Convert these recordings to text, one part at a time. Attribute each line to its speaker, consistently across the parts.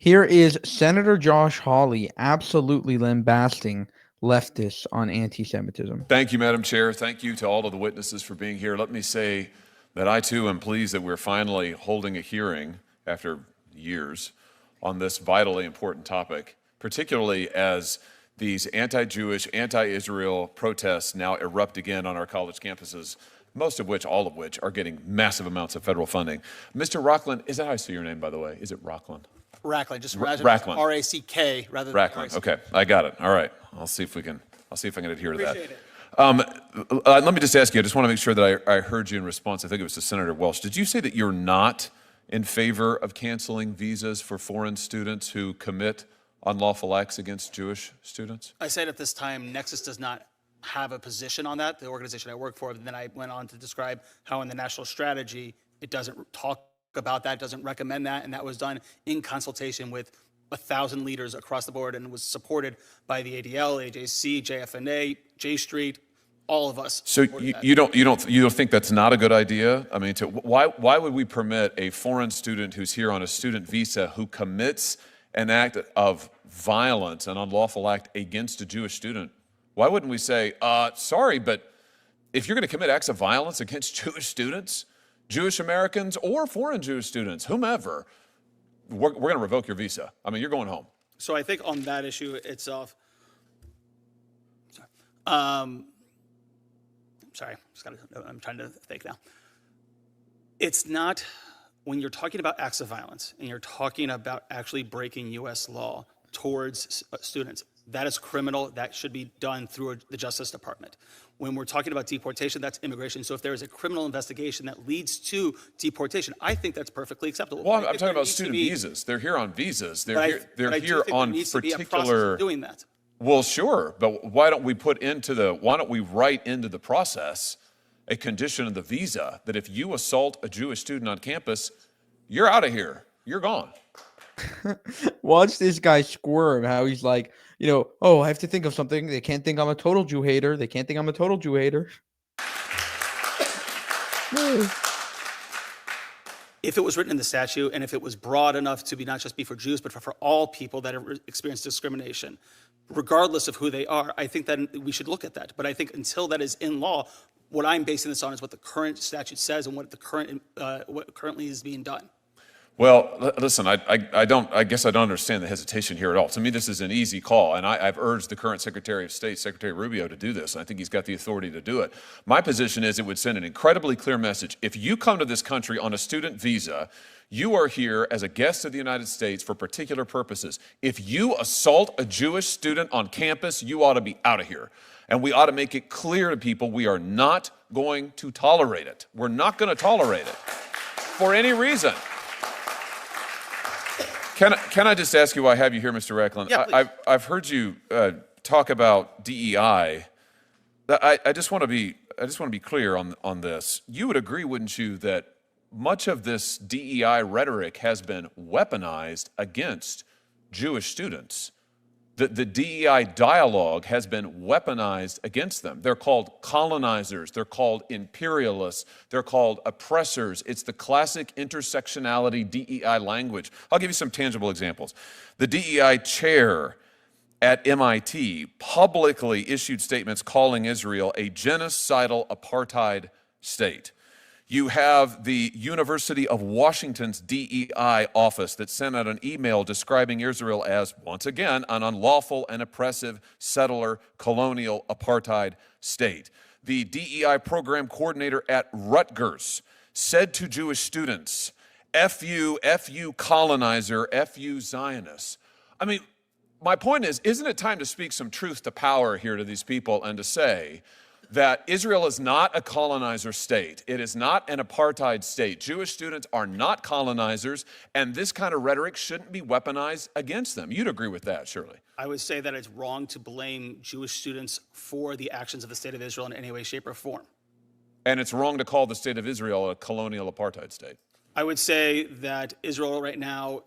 Speaker 1: Here is Senator Josh Hawley absolutely lambasting leftists on anti-Semitism.
Speaker 2: Thank you, Madam Chair. Thank you to all of the witnesses for being here. Let me say that I, too, am pleased that we're finally holding a hearing after years on this vitally important topic, particularly as these anti-Jewish, anti-Israel protests now erupt again on our college campuses, most of which, all of which, are getting massive amounts of federal funding. Mr. Rockland, is that how I say your name, by the way? Is it Rockland?
Speaker 3: Rackland, just
Speaker 2: Rackland.
Speaker 3: R-A-C-K rather than
Speaker 2: Rackland.
Speaker 3: R-A-C-K.
Speaker 2: Okay, I got it. All right, I'll see if I can adhere to that.
Speaker 3: Appreciate it.
Speaker 2: Let me just ask you, I just want to make sure that I heard you in response. I think it was to Senator Welch. Did you say that you're not in favor of canceling visas for foreign students who commit unlawful acts against Jewish students?
Speaker 3: I said at this time, Nexus does not have a position on that, the organization I work for. And then I went on to describe how in the national strategy, it doesn't talk about that, doesn't recommend that, and that was done in consultation with 1,000 leaders across the board and was supported by the ADL, AJC, JFNA, J Street, all of us.
Speaker 2: So you don't think that's not a good idea? I mean, why would we permit a foreign student who's here on a student visa who commits an act of violence, an unlawful act against a Jewish student? Why wouldn't we say, sorry, but if you're going to commit acts of violence against Jewish students, Jewish Americans or foreign Jewish students, whomever, we're going to revoke your visa. I mean, you're going home.
Speaker 3: So I think on that issue itself, I'm trying to think now. It's not, when you're talking about acts of violence and you're talking about actually breaking U.S. law towards students, that is criminal. That should be done through the Justice Department. When we're talking about deportation, that's immigration. So if there is a criminal investigation that leads to deportation, I think that's perfectly acceptable.
Speaker 2: Well, I'm talking about student visas. They're here on visas. They're here on particular.
Speaker 3: Doing that.
Speaker 2: Well, sure, but why don't we write into the process a condition of the visa that if you assault a Jewish student on campus, you're out of here. You're gone.
Speaker 1: Watch this guy squirm, how he's like, oh, I have to think of something. They can't think I'm a total Jew hater. They can't think I'm a total Jew hater.
Speaker 3: If it was written in the statute and if it was broad enough to be not just be for Jews, but for all people that have experienced discrimination, regardless of who they are, I think that we should look at that. But I think until that is in law, what I'm basing this on is what the current statute says and what currently is being done.
Speaker 2: Well, listen, I guess I don't understand the hesitation here at all. To me, this is an easy call, and I've urged the current Secretary of State, Secretary Rubio, to do this, and I think he's got the authority to do it. My position is it would send an incredibly clear message. If you come to this country on a student visa, you are here as a guest of the United States for particular purposes. If you assault a Jewish student on campus, you ought to be out of here. And we ought to make it clear to people we are not going to tolerate it. We're not going to tolerate it for any reason. Can I just ask you why I have you here, Mr. Reckland?
Speaker 3: Yeah,
Speaker 2: I've heard you talk about DEI. I just want to be clear on this. You would agree, wouldn't you, that much of this DEI rhetoric has been weaponized against Jewish students? The DEI dialogue has been weaponized against them. They're called colonizers. They're called imperialists. They're called oppressors. It's the classic intersectionality DEI language. I'll give you some tangible examples. The DEI chair at MIT publicly issued statements calling Israel a genocidal apartheid state. You have the University of Washington's DEI office that sent out an email describing Israel as, once again, an unlawful and oppressive settler colonial apartheid state. The DEI program coordinator at Rutgers said to Jewish students, F you colonizer, F you Zionists. I mean, my point is, isn't it time to speak some truth to power here to these people and to say that Israel is not a colonizer state. It is not an apartheid state. Jewish students are not colonizers, and this kind of rhetoric shouldn't be weaponized against them. You'd agree with that, surely.
Speaker 3: I would say that it's wrong to blame Jewish students for the actions of the state of Israel in any way, shape, or form.
Speaker 2: And it's wrong to call the state of Israel a colonial apartheid state.
Speaker 3: I would say that Israel right now,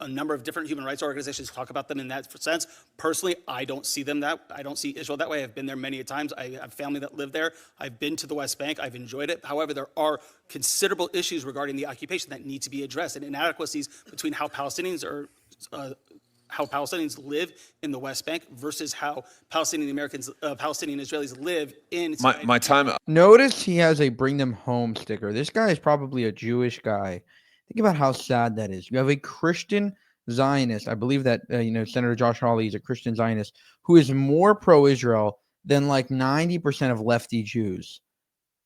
Speaker 3: a number of different human rights organizations talk about them in that sense. Personally, I don't see them I don't see Israel that way. I've been there many times. I have family that live there. I've been to the West Bank. I've enjoyed it. However, there are considerable issues regarding the occupation that need to be addressed, and inadequacies between how Palestinians live in the West Bank versus how Palestinian Israelis live in.
Speaker 2: My time.
Speaker 1: Notice he has a bring them home sticker. This guy is probably a Jewish guy. Think about how sad that is. You have a Christian Zionist. I believe that, Senator Josh Hawley is a Christian Zionist who is more pro-Israel than like 90% of lefty Jews.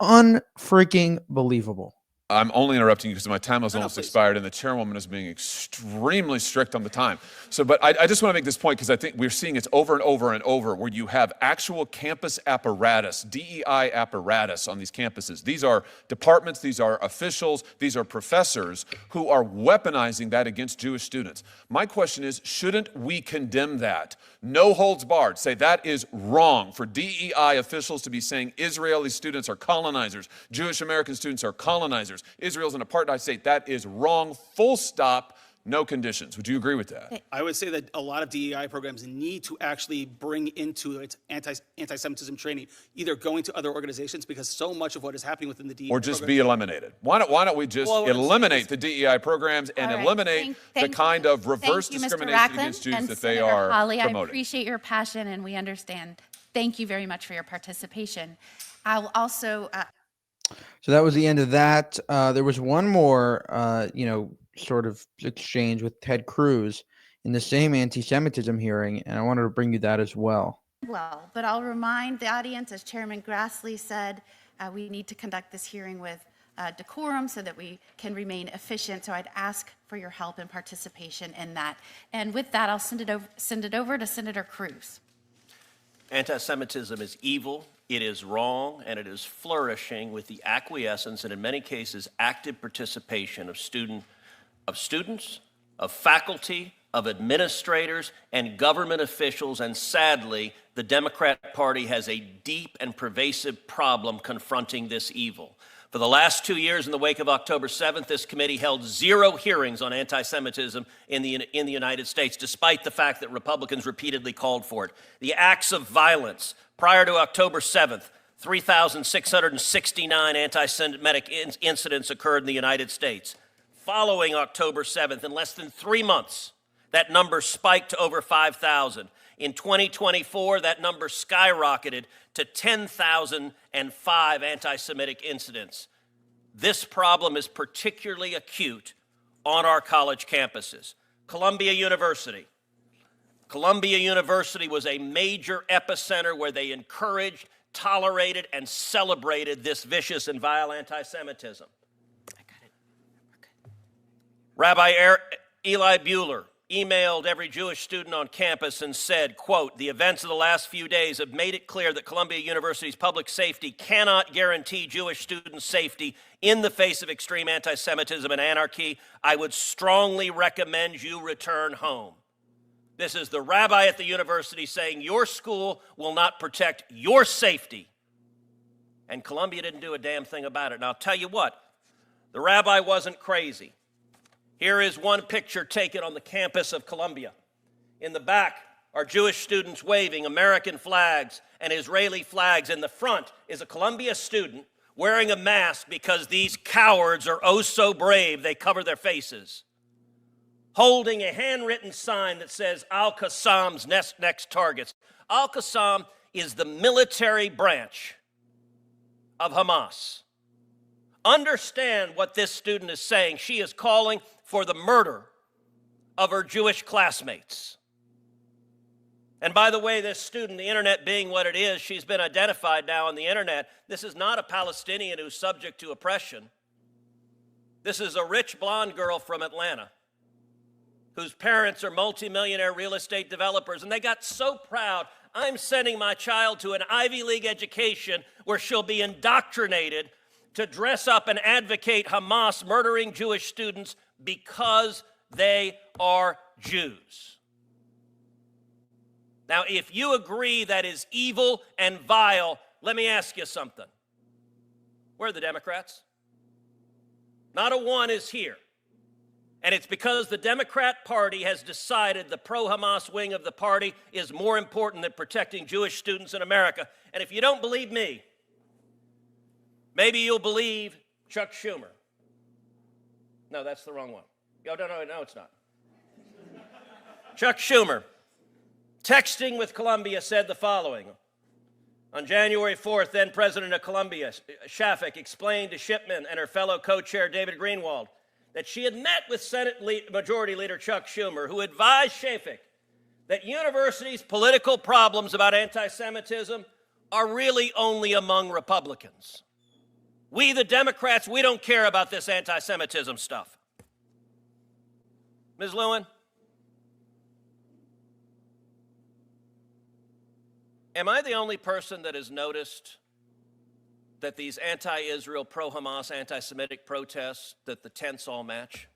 Speaker 1: Unfreaking believable.
Speaker 2: I'm only interrupting you because my time has almost expired, and the chairwoman is being extremely strict on the time. But I just want to make this point because I think we're seeing it over and over and over where you have actual campus apparatus, DEI apparatus on these campuses. These are departments, these are officials, these are professors who are weaponizing that against Jewish students. My question is, shouldn't we condemn that? No holds barred. Say that is wrong for DEI officials to be saying Israeli students are colonizers, Jewish American students are colonizers. Israel's an apartheid state. That is wrong. Full stop. No conditions. Would you agree with that?
Speaker 3: I would say that a lot of DEI programs need to actually bring into its anti-Semitism training, either going to other organizations, because so much of what is happening within the DEI
Speaker 2: or just be eliminated. Why don't we just eliminate the DEI programs and eliminate the kind of reverse discrimination against Jews that they are promoting?
Speaker 4: I appreciate your passion, and we understand. Thank you very much for your participation. I'll also...
Speaker 1: So that was the end of that. There was one more, sort of exchange with Ted Cruz in the same anti-Semitism hearing, and I wanted to bring you that as well.
Speaker 4: But I'll remind the audience, as Chairman Grassley said, we need to conduct this hearing with decorum so that we can remain efficient. So I'd ask for your help and participation in that. And with that, I'll send it over to Senator Cruz.
Speaker 5: Anti-Semitism is evil, it is wrong, and it is flourishing with the acquiescence and, in many cases, active participation of students, of faculty, of administrators, and government officials. And sadly, the Democrat Party has a deep and pervasive problem confronting this evil. For the last 2 years, in the wake of October 7th, this committee held 0 hearings on anti-Semitism in the United States, despite the fact that Republicans repeatedly called for it. The acts of violence prior to October 7th, 3,669 anti-Semitic incidents occurred in the United States. Following October 7th, in less than 3 months, that number spiked to over 5,000. In 2024, that number skyrocketed to 10,005 anti-Semitic incidents. This problem is particularly acute on our college campuses. Columbia University was a major epicenter where they encouraged, tolerated, and celebrated this vicious and vile anti-Semitism. Rabbi Eli Buehler emailed every Jewish student on campus and said, quote, "The events of the last few days have made it clear that Columbia University's public safety cannot guarantee Jewish students' safety in the face of extreme anti-Semitism and anarchy. I would strongly recommend you return home." This is the rabbi at the university saying your school will not protect your safety. And Columbia didn't do a damn thing about it. And I'll tell you what, the rabbi wasn't crazy. Here is one picture taken on the campus of Columbia. In the back are Jewish students waving American flags and Israeli flags. In the front is a Columbia student wearing a mask because these cowards are oh so brave they cover their faces, holding a handwritten sign that says Al-Qassam's next targets. Al-Qassam is the military branch of Hamas. Understand what this student is saying. She is calling for the murder of her Jewish classmates. And by the way, this student, the internet being what it is, she's been identified now on the internet. This is not a Palestinian who's subject to oppression. This is a rich blonde girl from Atlanta whose parents are multimillionaire real estate developers, and they got so proud, I'm sending my child to an Ivy League education where she'll be indoctrinated to dress up and advocate Hamas murdering Jewish students because they are Jews. Now, if you agree that is evil and vile, let me ask you something. Where are the Democrats? Not a one is here. And it's because the Democrat Party has decided the pro-Hamas wing of the party is more important than protecting Jewish students in America. And if you don't believe me, maybe you'll believe Chuck Schumer. No, that's the wrong one. No, it's not. Chuck Schumer, texting with Colombia, said the following. On January 4th, then President of Colombia, Shafik, explained to Shipman and her fellow co-chair David Greenwald that she had met with Senate Majority Leader Chuck Schumer, who advised Shafik that universities' political problems about anti-Semitism are really only among Republicans. We, the Democrats, we don't care about this anti-Semitism stuff. Ms. Lewin, am I the only person that has noticed that these anti-Israel, pro-Hamas, anti-Semitic protests, that the tents all match?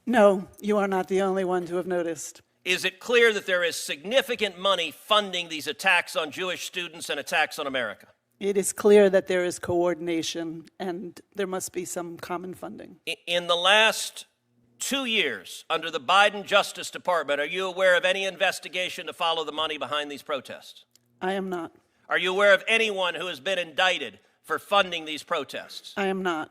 Speaker 6: No, you are not the only one to have noticed.
Speaker 5: Is it clear that there is significant money funding these attacks on Jewish students and attacks on America?
Speaker 6: It is clear that there is coordination and there must be some common funding.
Speaker 5: In the last 2 years, under the Biden Justice Department, are you aware of any investigation to follow the money behind these protests?
Speaker 6: I am not.
Speaker 5: Are you aware of anyone who has been indicted for funding these protests?
Speaker 6: I am not.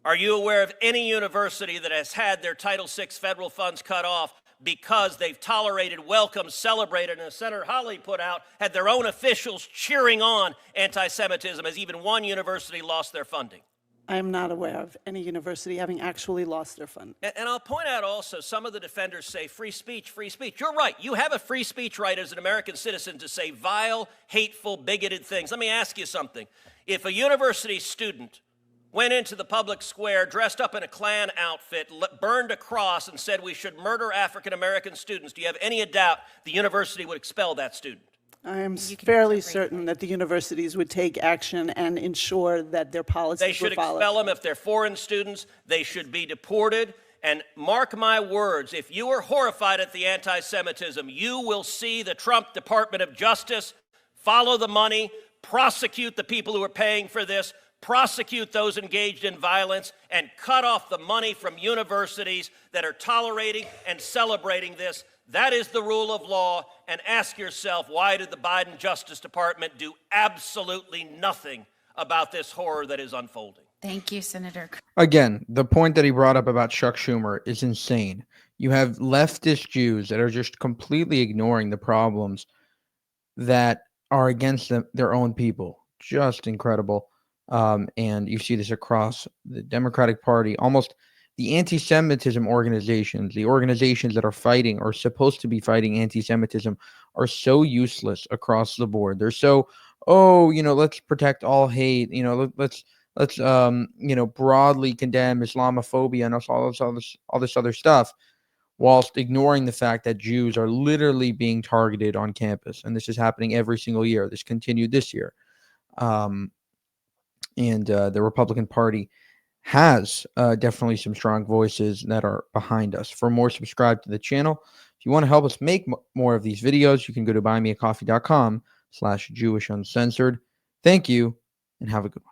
Speaker 5: Are you aware of any university that has had their Title VI federal funds cut off because they've tolerated, welcomed, celebrated, and as Senator Hawley put out, had their own officials cheering on anti-Semitism, as even one university lost their funding?
Speaker 6: I am not aware of any university having actually lost their fund.
Speaker 5: And I'll point out also, some of the defenders say free speech, free speech. You're right. You have a free speech right as an American citizen to say vile, hateful, bigoted things. Let me ask you something. If a university student went into the public square dressed up in a Klan outfit, burned a cross, and said we should murder African-American students, do you have any doubt the university would expel that student?
Speaker 6: I am fairly certain that the universities would take action and ensure that their policies
Speaker 5: They should
Speaker 6: were followed.
Speaker 5: expel them if they're foreign students. They should be deported. And mark my words, if you are horrified at the anti-Semitism, you will see the Trump Department of Justice follow the money, prosecute the people who are paying for this, prosecute those engaged in violence, and cut off the money from universities that are tolerating and celebrating this. That is the rule of law, and ask yourself, why did the Biden Justice Department do absolutely nothing about this horror that is unfolding?
Speaker 4: Thank you, Senator.
Speaker 1: Again, the point that he brought up about Chuck Schumer is insane. You have leftist Jews that are just completely ignoring the problems that are against their own people. Just incredible. And you see this across the Democratic Party. Almost the anti-Semitism organizations, the organizations that are fighting or supposed to be fighting anti-Semitism, are so useless across the board. They're so, let's protect all hate. Let's broadly condemn Islamophobia and all this other stuff, whilst ignoring the fact that Jews are literally being targeted on campus. And this is happening every single year. This continued this year. And the Republican Party has definitely some strong voices that are behind us. For more, subscribe to the channel. If you want to help us make more of these videos, you can go to buymeacoffee.com/JewishUncensored. Thank you, and have a good one.